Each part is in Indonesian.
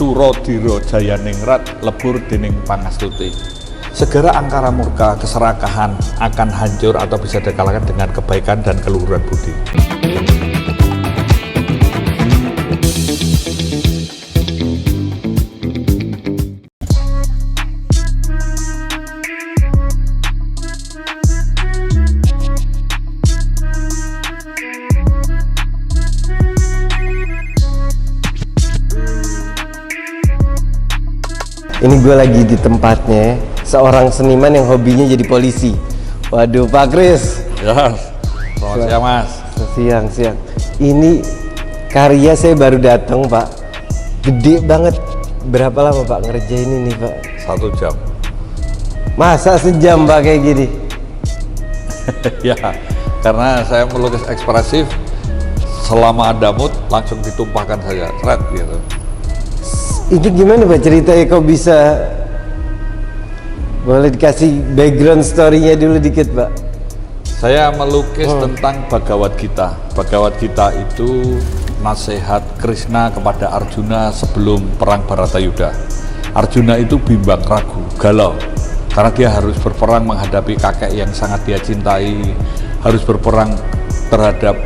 Surodiro Jayaningrat lebur dening pangastuti. Segera angkara murka keserakahan akan hancur atau bisa dikalahkan dengan kebaikan dan keluhuran budi. Ini gue lagi di tempatnya seorang seniman yang hobinya jadi polisi. Waduh, Pak Kris. Ya, selamat siang Mas. Siang. Ini karya saya baru datang Pak. Gede banget. Berapa lama Pak ngerjain ini Pak? 1 jam. Masa sejam Pak kayak gini? Ya, karena saya melukis ekspresif, selama ada mood langsung ditumpahkan saja, seret gitu. Ini gimana Pak ceritanya kok bisa? Boleh dikasih background story-nya dulu dikit Pak? Saya melukis tentang Bhagavad Gita. Bhagavad Gita itu nasihat Krishna kepada Arjuna sebelum perang Bharatayuddha. Arjuna itu bimbang, ragu, galau, karena dia harus berperang menghadapi kakek yang sangat dia cintai, harus berperang terhadap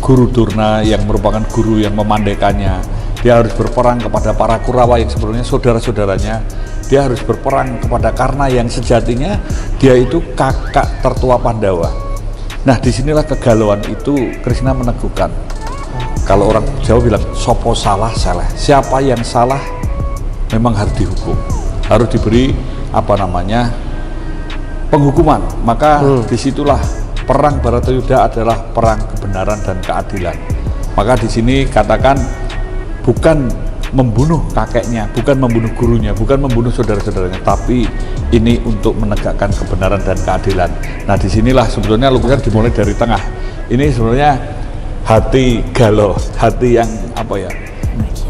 Guru Durna yang merupakan guru yang memandaikannya. Dia harus berperang kepada para Kurawa yang sebelumnya saudara-saudaranya. Dia harus berperang kepada Karna yang sejatinya dia itu kakak tertua Pandawa. Nah, disinilah kegalauan itu Krishna meneguhkan. Kalau orang Jawa bilang sopo salah salah. Siapa yang salah memang harus dihukum, harus diberi penghukuman. Maka disitulah perang Bharatayuddha adalah perang kebenaran dan keadilan. Maka di sini katakan bukan membunuh kakeknya, bukan membunuh gurunya, bukan membunuh saudara-saudaranya, tapi ini untuk menegakkan kebenaran dan keadilan. Nah, disinilah sebetulnya lukisan dimulai dari tengah. Ini sebenarnya hati galau, hati yang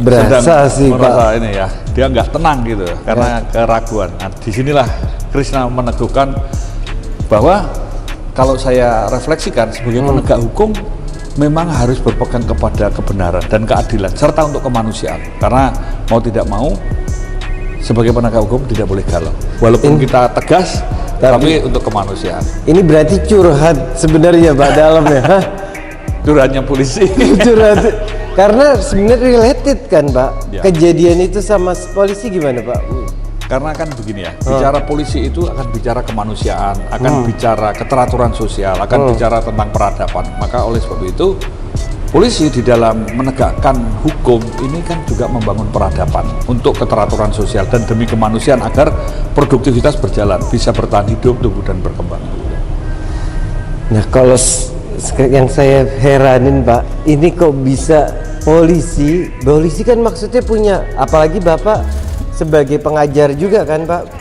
berasa sih Pak. Ini ya, dia nggak tenang gitu karena keraguan. Nah, disinilah Krishna meneguhkan bahwa kalau saya refleksikan sebagai penegak hukum, memang harus berpegang kepada kebenaran dan keadilan serta untuk kemanusiaan, karena mau tidak mau sebagai penegak hukum tidak boleh galau walaupun kita tegas, tapi untuk kemanusiaan. Ini berarti curhat sebenarnya Pak dalamnya. Curhatnya polisi. Curhat karena sebenarnya related kan Pak ya. Kejadian itu sama polisi gimana Pak? Karena kan begini ya, bicara polisi itu akan bicara kemanusiaan, akan bicara keteraturan sosial, akan bicara tentang peradaban. Maka oleh sebab itu, polisi di dalam menegakkan hukum ini kan juga membangun peradaban untuk keteraturan sosial dan demi kemanusiaan agar produktivitas berjalan, bisa bertahan hidup, tumbuh dan berkembang. Nah, kalau yang saya heranin Pak, ini kok bisa polisi kan maksudnya punya, apalagi Bapak sebagai pengajar juga kan Pak,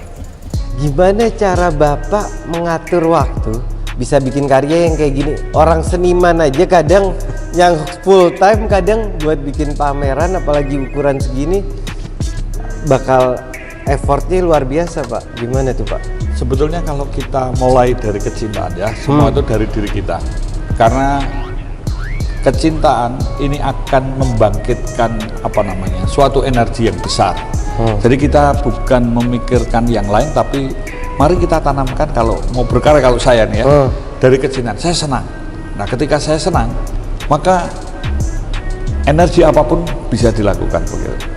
gimana cara Bapak mengatur waktu bisa bikin karya yang kayak gini? Orang seniman aja kadang yang full time kadang buat bikin pameran, apalagi ukuran segini bakal effortnya luar biasa Pak. Gimana tuh Pak? Sebetulnya kalau kita mulai dari kecintaan ya, semua itu dari diri kita, karena kecintaan ini akan membangkitkan suatu energi yang besar. Jadi kita bukan memikirkan yang lain, tapi mari kita tanamkan, kalau mau berkarya, kalau saya nih ya, dari kecintaan, saya senang. Nah, ketika saya senang, maka energi apapun bisa dilakukan begitu.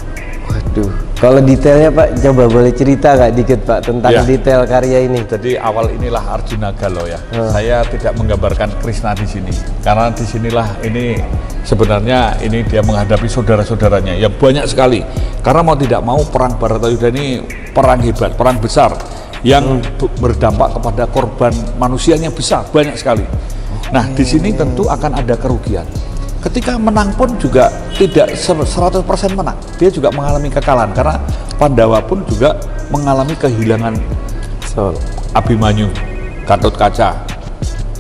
Waduh, kalau detailnya Pak, coba boleh cerita nggak dikit Pak tentang detail karya ini? Jadi awal inilah Arjuna galau ya. Saya tidak menggambarkan Krishna di sini, karena di sinilah ini sebenarnya ini dia menghadapi saudara-saudaranya yang banyak sekali. Karena mau tidak mau perang Bharatayuddha ini perang hebat, perang besar yang berdampak kepada korban manusianya besar, banyak sekali. Nah, di sini tentu akan ada kerugian. Ketika menang pun juga tidak 100% menang, dia juga mengalami kekalahan, karena Pandawa pun juga mengalami kehilangan Abhimanyu, Gatotkaca,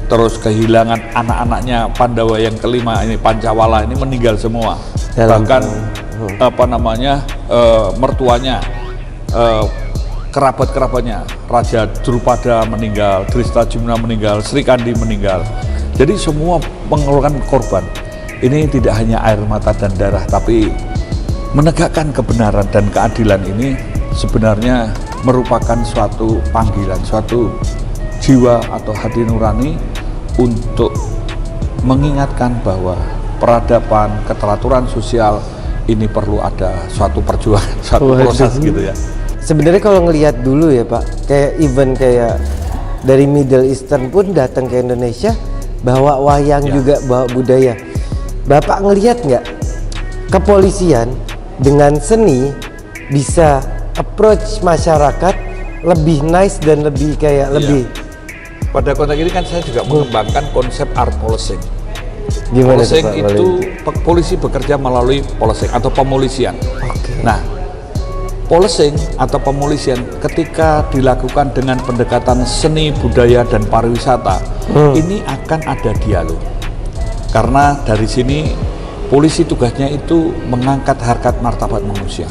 terus kehilangan anak-anaknya Pandawa yang kelima ini, Pancawala ini meninggal semua. Bahkan mertuanya, kerabat-kerabatnya, Raja Drupada meninggal, Dristajumna meninggal, Srikandi meninggal. Jadi semua mengeluarkan korban. Ini tidak hanya air mata dan darah, tapi menegakkan kebenaran dan keadilan ini sebenarnya merupakan suatu panggilan, suatu jiwa atau hati nurani untuk mengingatkan bahwa peradaban, keteraturan sosial ini perlu ada suatu perjuangan, suatu proses gitu ya. Sebenarnya kalau ngelihat dulu ya Pak, kayak event kayak dari Middle Eastern pun datang ke Indonesia, bawa wayang juga, bawa budaya. Bapak ngelihat nggak kepolisian dengan seni bisa approach masyarakat lebih nice dan lebih kayak lebih. Pada konteks ini kan saya juga mengembangkan konsep art policing. Gimana Policing Pak, itu polisi bekerja melalui policing atau pemolisian. Nah, policing atau pemolisian ketika dilakukan dengan pendekatan seni, budaya, dan pariwisata, ini akan ada dialog. Karena dari sini polisi tugasnya itu mengangkat harkat martabat manusia.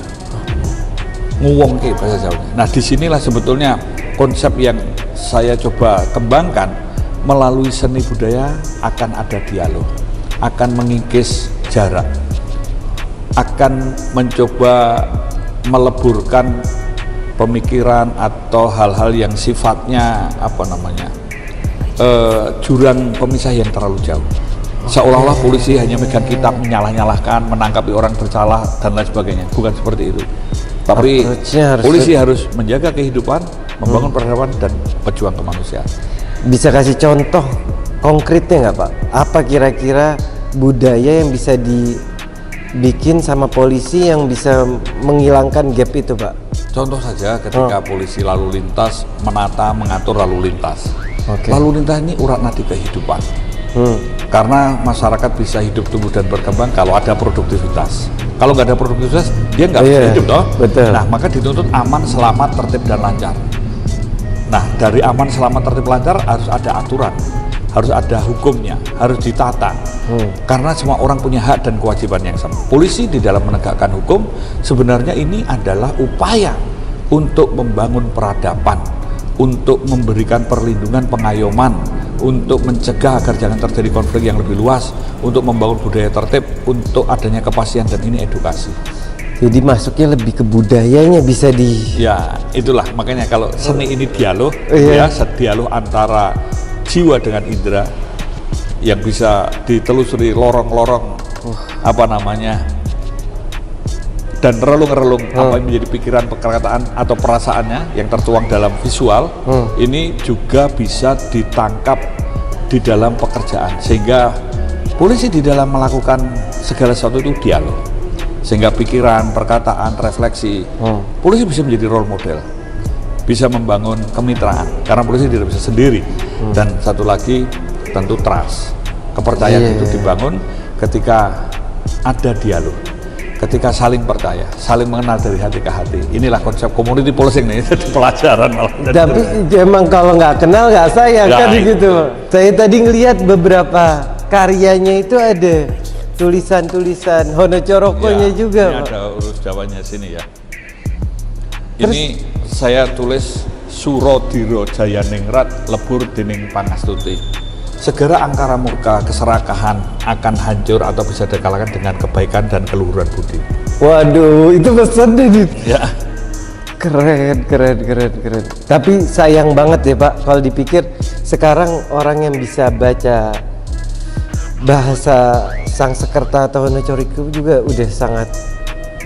Nguwongke bahasa Jawanya. Nah, disinilah sebetulnya konsep yang saya coba kembangkan. Melalui seni budaya akan ada dialog, akan mengikis jarak, akan mencoba meleburkan pemikiran atau hal-hal yang sifatnya jurang pemisah yang terlalu jauh. Seolah-olah polisi hanya megang kitab, menyalah-nyalahkan, menangkapi orang bersalah dan lain sebagainya. Bukan seperti itu. Tapi polisi harus menjaga kehidupan, membangun peradaban dan berjuang kemanusiaan. Bisa kasih contoh konkretnya nggak Pak? Apa kira-kira budaya yang bisa dibikin sama polisi yang bisa menghilangkan gap itu Pak? Contoh saja ketika polisi lalu lintas menata, mengatur lalu lintas. Lalu lintas ini urat nadi kehidupan. Karena masyarakat bisa hidup, tumbuh dan berkembang kalau ada produktivitas. Kalau nggak ada produktivitas, dia nggak bisa hidup toh. Betul. Nah, maka dituntut aman, selamat, tertib dan lancar. Nah, dari aman, selamat, tertib, lancar harus ada aturan, harus ada hukumnya, harus ditata. Karena semua orang punya hak dan kewajiban yang sama. Polisi di dalam menegakkan hukum sebenarnya ini adalah upaya untuk membangun peradaban, untuk memberikan perlindungan, pengayoman, untuk mencegah agar jangan terjadi konflik yang lebih luas, untuk membangun budaya tertib, untuk adanya kepastian, dan ini edukasi. Jadi masuknya lebih ke budayanya bisa Ya, itulah makanya kalau seni ini dialog, ya, dialog antara jiwa dengan indera yang bisa ditelusuri lorong-lorong dan relung-relung apa yang menjadi pikiran, perkataan atau perasaannya yang tertuang dalam visual, ini juga bisa ditangkap di dalam pekerjaan, sehingga polisi di dalam melakukan segala sesuatu itu dialog, sehingga pikiran, perkataan, refleksi, polisi bisa menjadi role model, bisa membangun kemitraan, karena polisi tidak bisa sendiri. Dan satu lagi tentu trust, kepercayaan itu dibangun ketika ada dialog, ketika saling percaya, saling mengenal dari hati ke hati. Inilah konsep community policing nih, jadi pelajaran malah. Tapi emang kalau nggak kenal nggak sayang kan gitu. Saya tadi ngelihat beberapa karyanya itu ada tulisan-tulisan Honocorokonya juga. Ini ada urus Jawanya sini ya. Ini saya tulis Surodiro Jayaningrat lebur dening pangastuti. Segera angkara murka, keserakahan akan hancur atau bisa dikalahkan dengan kebaikan dan keluhuran budi. Waduh, itu pesan deh. Ya. Keren. Tapi sayang banget ya Pak, kalau dipikir sekarang orang yang bisa baca bahasa Sangsekerta atau Honocoroko juga udah sangat,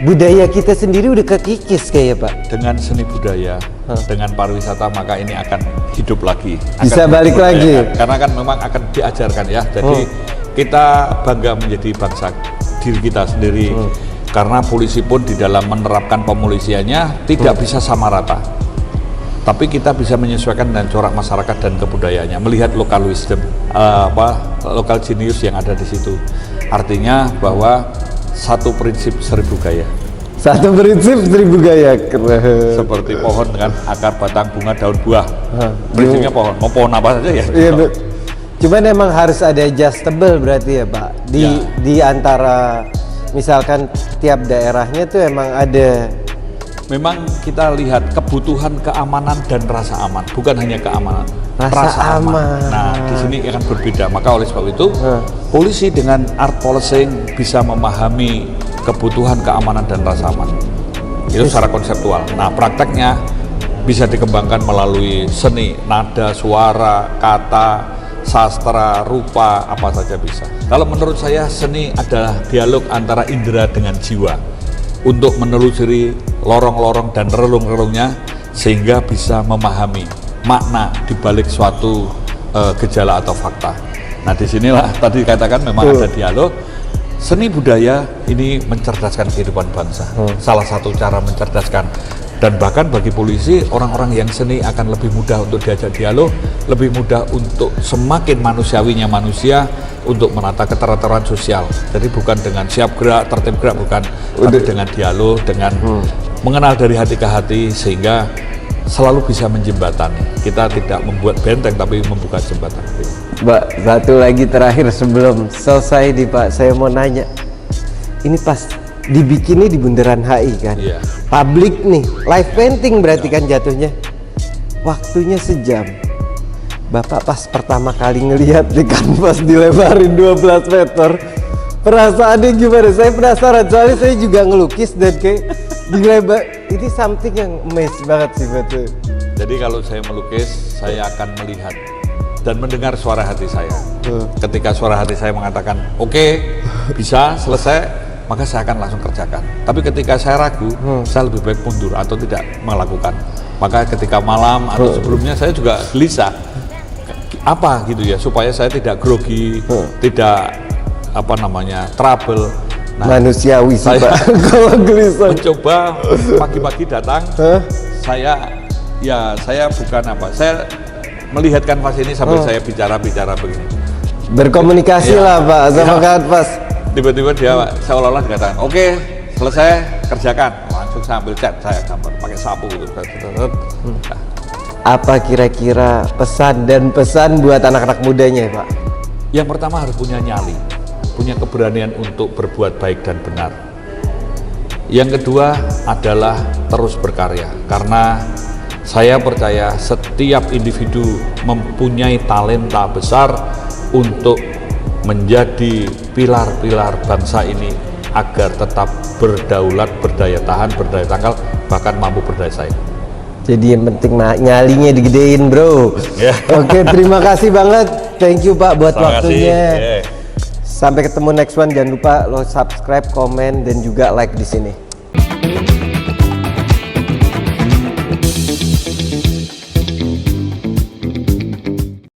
budaya kita sendiri udah kekikis kayak Pak. Dengan seni budaya, dengan pariwisata, maka ini akan hidup lagi. Bisa balik lagi. Karena kan memang akan diajarkan ya. Jadi kita bangga menjadi bangsa diri kita sendiri. Karena polisi pun di dalam menerapkan pemolisiannya tidak bisa sama rata. Tapi kita bisa menyesuaikan dengan corak masyarakat dan kebudayaannya, melihat local wisdom, local genius yang ada di situ. Artinya bahwa satu prinsip 1000 gaya. Satu prinsip 1000 gaya, keren. Seperti pohon dengan akar, batang, bunga, daun, buah. Prinsipnya pohon, mau pohon apa saja ya. Iya, cuman emang harus ada adjustable berarti ya Pak. Di antara misalkan tiap daerahnya tuh emang ada. Memang kita lihat kebutuhan keamanan dan rasa aman, bukan hanya keamanan, rasa aman. Nah, di sini akan berbeda. Maka oleh sebab itu, polisi dengan art policing bisa memahami kebutuhan keamanan dan rasa aman. Itu secara konseptual. Nah, prakteknya bisa dikembangkan melalui seni, nada, suara, kata, sastra, rupa, apa saja bisa. Kalau menurut saya seni adalah dialog antara indera dengan jiwa untuk menelusuri lorong-lorong dan relung-relungnya sehingga bisa memahami makna di balik suatu gejala atau fakta. Nah, disinilah tadi katakan memang ada dialog. Seni budaya ini mencerdaskan kehidupan bangsa. Salah satu cara mencerdaskan. Dan bahkan bagi polisi, orang-orang yang seni akan lebih mudah untuk diajak dialog, lebih mudah untuk semakin manusiawinya manusia untuk menata keteraturan sosial. Jadi bukan dengan siap gerak, tertib gerak, bukan, tapi dengan dialog, dengan mengenal dari hati ke hati, sehingga selalu bisa menjembatani. Kita tidak membuat benteng, tapi membuka jembatan. Mbak, satu lagi terakhir sebelum selesai nih Pak, saya mau nanya. Ini pas dibikinnya di Bundaran HI kan? Iya. Publik nih, live painting berarti kan jatuhnya. Waktunya sejam. Bapak pas pertama kali ngelihat di kanvas dilebarin 12 meter, perasaannya gimana? Saya penasaran, soalnya saya juga ngelukis dan kayak dilebar. Ini something yang amazing banget sih betul. Jadi kalau saya melukis, saya akan melihat dan mendengar suara hati saya. Ketika suara hati saya mengatakan, oke, bisa, selesai, maka saya akan langsung kerjakan. Tapi ketika saya ragu, saya lebih baik mundur atau tidak melakukan. Maka ketika malam atau sebelumnya saya juga gelisah. Apa gitu ya, supaya saya tidak grogi, tidak trouble. Nah, manusiawi sih saya Pak, kalau gelisah. mencoba pagi-pagi datang, saya melihat kanvas ini sambil saya bicara begini. Berkomunikasi Ya. lah Pak sama kanvas. Tiba-tiba dia seolah-olah dikatakan, oke, selesai, kerjakan. Langsung saya ambil cat, saya gambar pakai sapu gitu. Nah, Apa kira-kira pesan buat anak-anak mudanya Pak? yang pertama harus punya nyali, punya keberanian untuk berbuat baik dan benar. Yang kedua adalah terus berkarya, karena saya percaya setiap individu mempunyai talenta besar untuk menjadi pilar-pilar bangsa ini agar tetap berdaulat, berdaya tahan, berdaya tangkal, bahkan mampu berdaya saing. Jadi yang penting nyalinya digedein bro. Ya. Oke, terima kasih banget. Thank you Pak buat Terima kasih. waktunya. Sampai ketemu next one. Jangan lupa lo subscribe, komen, dan juga like di sini.